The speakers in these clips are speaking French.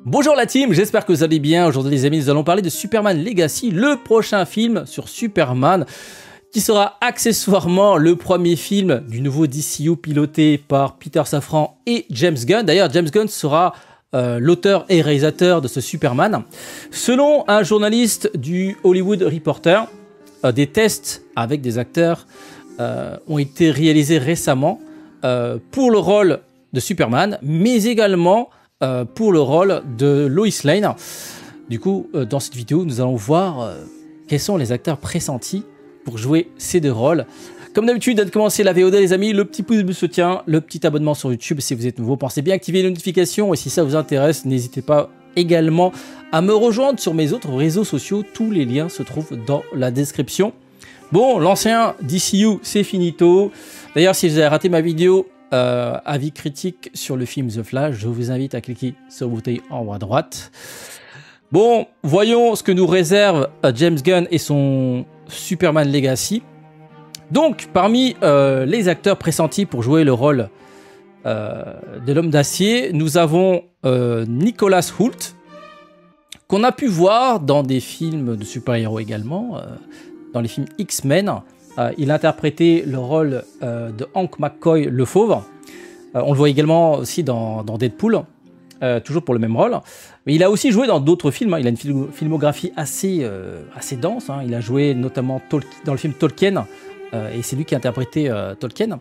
Bonjour la team, j'espère que vous allez bien. Aujourd'hui les amis, nous allons parler de Superman Legacy, le prochain film sur Superman, qui sera accessoirement le premier film du nouveau DCU piloté par Peter Safran et James Gunn. D'ailleurs, James Gunn sera l'auteur et réalisateur de ce Superman. Selon un journaliste du Hollywood Reporter, des tests avec des acteurs ont été réalisés récemment pour le rôle de Superman, mais également pour le rôle de Lois Lane. Du coup, dans cette vidéo, nous allons voir quels sont les acteurs pressentis pour jouer ces deux rôles. Comme d'habitude, dès de commencer la VOD, les amis, le petit pouce de soutien, le petit abonnement sur YouTube si vous êtes nouveau. Pensez bien à activer les notifications et si ça vous intéresse, n'hésitez pas également à me rejoindre sur mes autres réseaux sociaux. Tous les liens se trouvent dans la description. Bon, l'ancien DCU, c'est finito. D'ailleurs, si vous avez raté ma vidéo, avis critique sur le film The Flash, je vous invite à cliquer sur le bouton en haut à droite. Bon, voyons ce que nous réserve James Gunn et son Superman Legacy. Donc, parmi les acteurs pressentis pour jouer le rôle de l'homme d'acier, nous avons Nicholas Hoult, qu'on a pu voir dans des films de super-héros également, dans les films X-Men. Il a interprété le rôle de Hank McCoy, le fauve. On le voit également aussi dans Deadpool, toujours pour le même rôle. Mais il a aussi joué dans d'autres films. Il a une filmographie assez dense. Il a joué notamment dans le film Tolkien, et c'est lui qui a interprété Tolkien.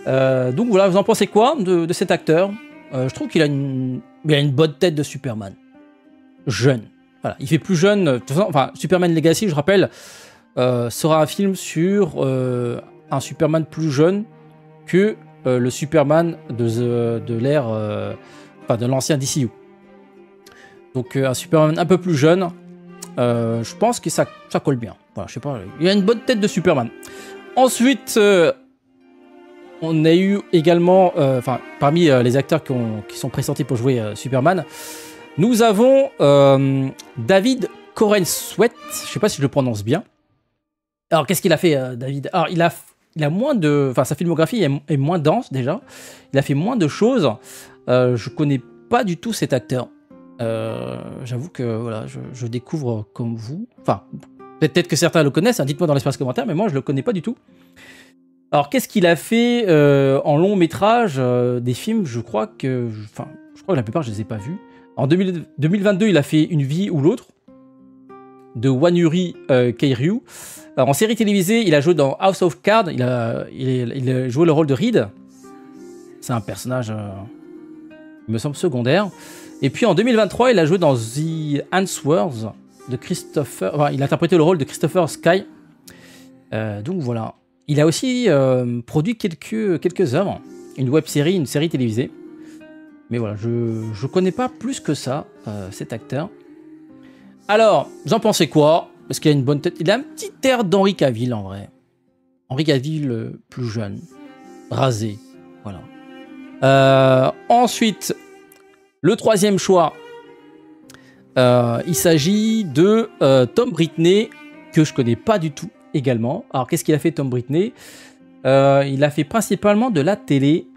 Donc voilà, vous en pensez quoi de cet acteur? Je trouve qu'il a une bonne tête de Superman. Jeune. Voilà. Il fait plus jeune. De toute façon, enfin, Superman Legacy, je rappelle, sera un film sur un Superman plus jeune que le Superman de l'ère, de l'ancien DCU. Donc un Superman un peu plus jeune, je pense que ça colle bien. Voilà, je sais pas, il a une bonne tête de Superman. Ensuite, on a eu également, parmi les acteurs qui sont pressentis pour jouer Superman, nous avons David Corenswet, je sais pas si je le prononce bien. Alors, qu'est-ce qu'il a fait, David? Alors, il a moins de... Enfin, sa filmographie est moins dense, déjà. Il a fait moins de choses. Je connais pas du tout cet acteur. J'avoue que, voilà, je découvre comme vous. Enfin, peut-être que certains le connaissent, hein, dites-moi dans l'espace commentaire, mais moi, je le connais pas du tout. Alors, qu'est-ce qu'il a fait en long métrage? Des films, je crois que la plupart, je les ai pas vus. En 2022, il a fait Une vie ou l'autre, de Wanuri Keiryu. En série télévisée, il a joué dans House of Cards. Il a joué le rôle de Reed. C'est un personnage, il me semble, secondaire. Et puis en 2023, il a joué dans The Answers de Christopher. Enfin, il a interprété le rôle de Christopher Sky. Donc voilà. Il a aussi produit quelques œuvres, une web-série, une série télévisée. Mais voilà, je connais pas plus que ça cet acteur. Alors, vous en pensez quoi? Parce qu'il a une bonne tête. Il a un petit air d'Henry Cavill, en vrai. Henry Cavill plus jeune. Rasé. Voilà. Ensuite, le troisième choix. Il s'agit de Tom Britney, que je connais pas du tout également. Alors, qu'est-ce qu'il a fait, Tom Britney? Il a fait principalement de la télé.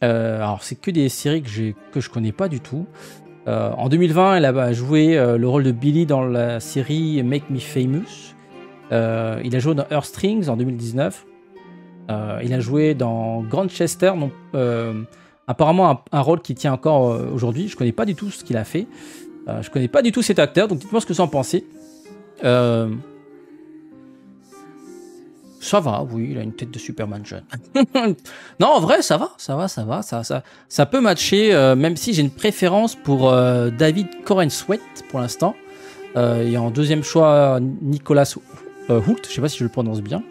Alors, c'est que des séries que je connais pas du tout. En 2020, elle a joué le rôle de Billy dans la série Make Me Famous. Il a joué dans Earth Strings en 2019. Il a joué dans Grantchester, apparemment un rôle qui tient encore aujourd'hui. Je connais pas du tout ce qu'il a fait. Je connais pas du tout cet acteur, donc dites-moi ce que vous en pensez. Ça va, oui, il a une tête de Superman jeune. Non, en vrai, ça va. Ça peut matcher, même si j'ai une préférence pour David Corenswet pour l'instant. Et en deuxième choix, Nicholas Hoult, je sais pas si je le prononce bien.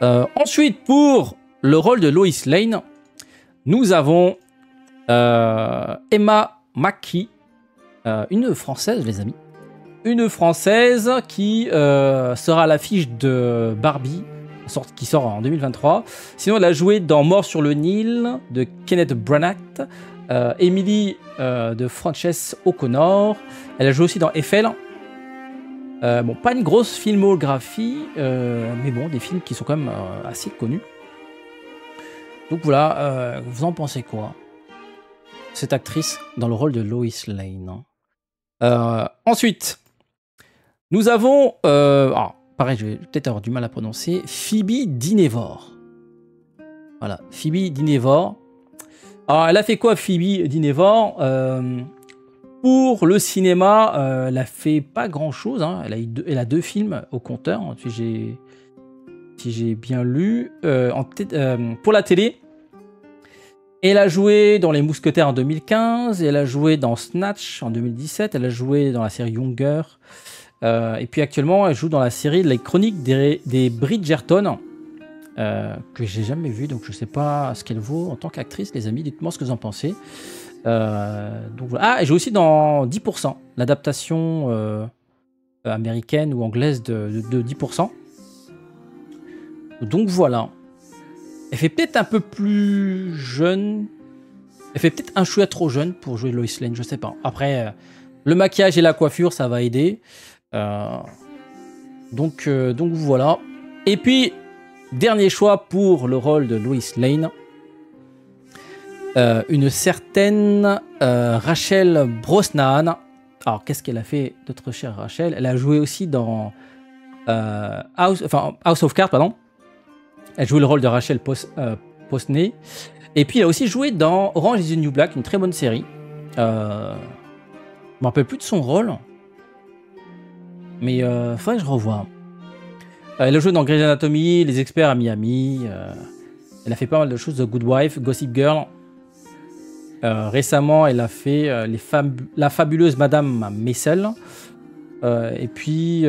Ensuite, pour le rôle de Lois Lane, nous avons Emma Mackey, une Française, les amis. Une Française qui sera à l'affiche de Barbie, qui sort en 2023. Sinon, elle a joué dans Mort sur le Nil de Kenneth Branagh, Emily de Frances O'Connor. Elle a joué aussi dans Eiffel. Bon, pas une grosse filmographie, mais bon, des films qui sont quand même assez connus. Donc voilà, vous en pensez quoi? cette actrice dans le rôle de Lois Lane. Ensuite, nous avons, pareil, je vais peut-être avoir du mal à prononcer, Phoebe Dynevor. Voilà, Phoebe Dynevor. Alors, elle a fait quoi, Phoebe Dynevor? Pour le cinéma, elle a fait pas grand-chose. Hein. Elle a 2 films au compteur, hein, si j'ai bien lu. Pour la télé, elle a joué dans Les Mousquetaires en 2015, elle a joué dans Snatch en 2017, elle a joué dans la série Younger, et puis actuellement elle joue dans la série Les Chroniques des Bridgerton, que j'ai jamais vu, donc je sais pas ce qu'elle vaut en tant qu'actrice, les amis, dites-moi ce que vous en pensez. Donc voilà. Elle joue aussi dans 10%, l'adaptation américaine ou anglaise de 10%. Donc voilà. Elle fait peut-être un peu plus jeune. Elle fait peut-être un chouïa trop jeune pour jouer Lois Lane, je sais pas. Après, le maquillage et la coiffure, ça va aider. Donc voilà. Et puis, dernier choix pour le rôle de Lois Lane. Une certaine Rachel Brosnahan. Alors, qu'est-ce qu'elle a fait, notre chère Rachel? Elle a joué aussi dans House of Cards, pardon. Elle jouait le rôle de Rachel Posney. Et puis, elle a aussi joué dans Orange is the New Black, une très bonne série. Je ne me rappelle plus de son rôle. Mais il faudrait que je revoie. Elle a joué dans Grey's Anatomy, Les Experts à Miami. Elle a fait pas mal de choses. The Good Wife, Gossip Girl. Récemment, elle a fait La fabuleuse Madame Maisel. Et puis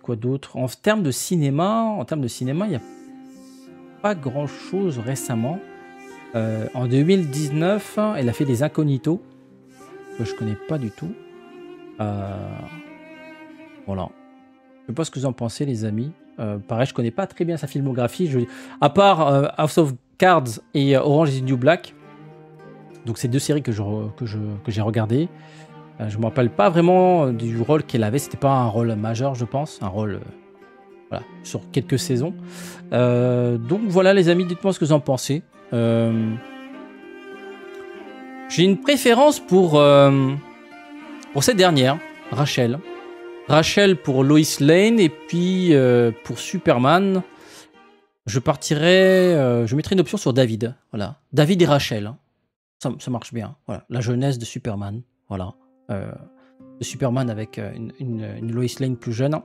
quoi d'autre? En termes de cinéma, il n'y a pas grand-chose récemment. En 2019, elle a fait des Incognitos, que je connais pas du tout. Voilà. Je sais pas ce que vous en pensez, les amis. Pareil, je connais pas très bien sa filmographie. À part House of Cards et Orange is the New Black. Donc, c'est 2 séries que j'ai regardées. Je me rappelle pas vraiment du rôle qu'elle avait. C'était pas un rôle majeur, je pense. Un rôle voilà, sur quelques saisons. Donc voilà, les amis, dites-moi ce que vous en pensez. J'ai une préférence pour cette dernière, Rachel. Rachel pour Lois Lane, et puis pour Superman, je mettrai une option sur David. Voilà, David et Rachel. Ça marche bien. Voilà, la jeunesse de Superman. Voilà. De Superman avec une Lois Lane plus jeune.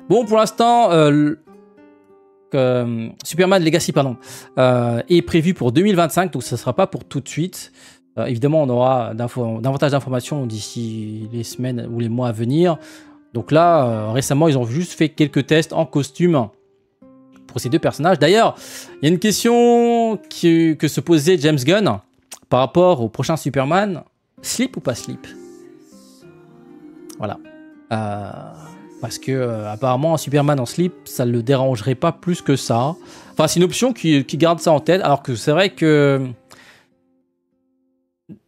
Bon, pour l'instant, Superman Legacy, est prévu pour 2025, donc ça ne sera pas pour tout de suite. Évidemment, on aura davantage d'informations d'ici les semaines ou les mois à venir. Donc là, récemment, ils ont juste fait quelques tests en costume pour ces 2 personnages. D'ailleurs, il y a une question que se posait James Gunn par rapport au prochain Superman. Slip ou pas slip? Voilà. Parce que apparemment un Superman en slip, ça ne le dérangerait pas plus que ça. Enfin, c'est une option qui garde ça en tête. Alors que c'est vrai que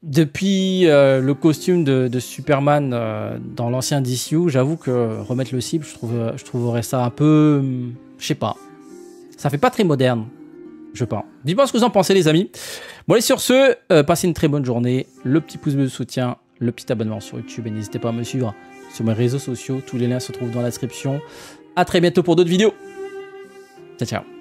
depuis le costume de Superman dans l'ancien DCU, j'avoue que remettre le slip, je trouverais ça un peu... je sais pas. Ça fait pas très moderne, je pense. Dites-moi ce que vous en pensez, les amis. Bon, allez, sur ce, passez une très bonne journée. Le petit pouce bleu de soutien, le petit abonnement sur YouTube, et n'hésitez pas à me suivre sur mes réseaux sociaux. Tous les liens se trouvent dans la description. À très bientôt pour d'autres vidéos. Ciao, ciao.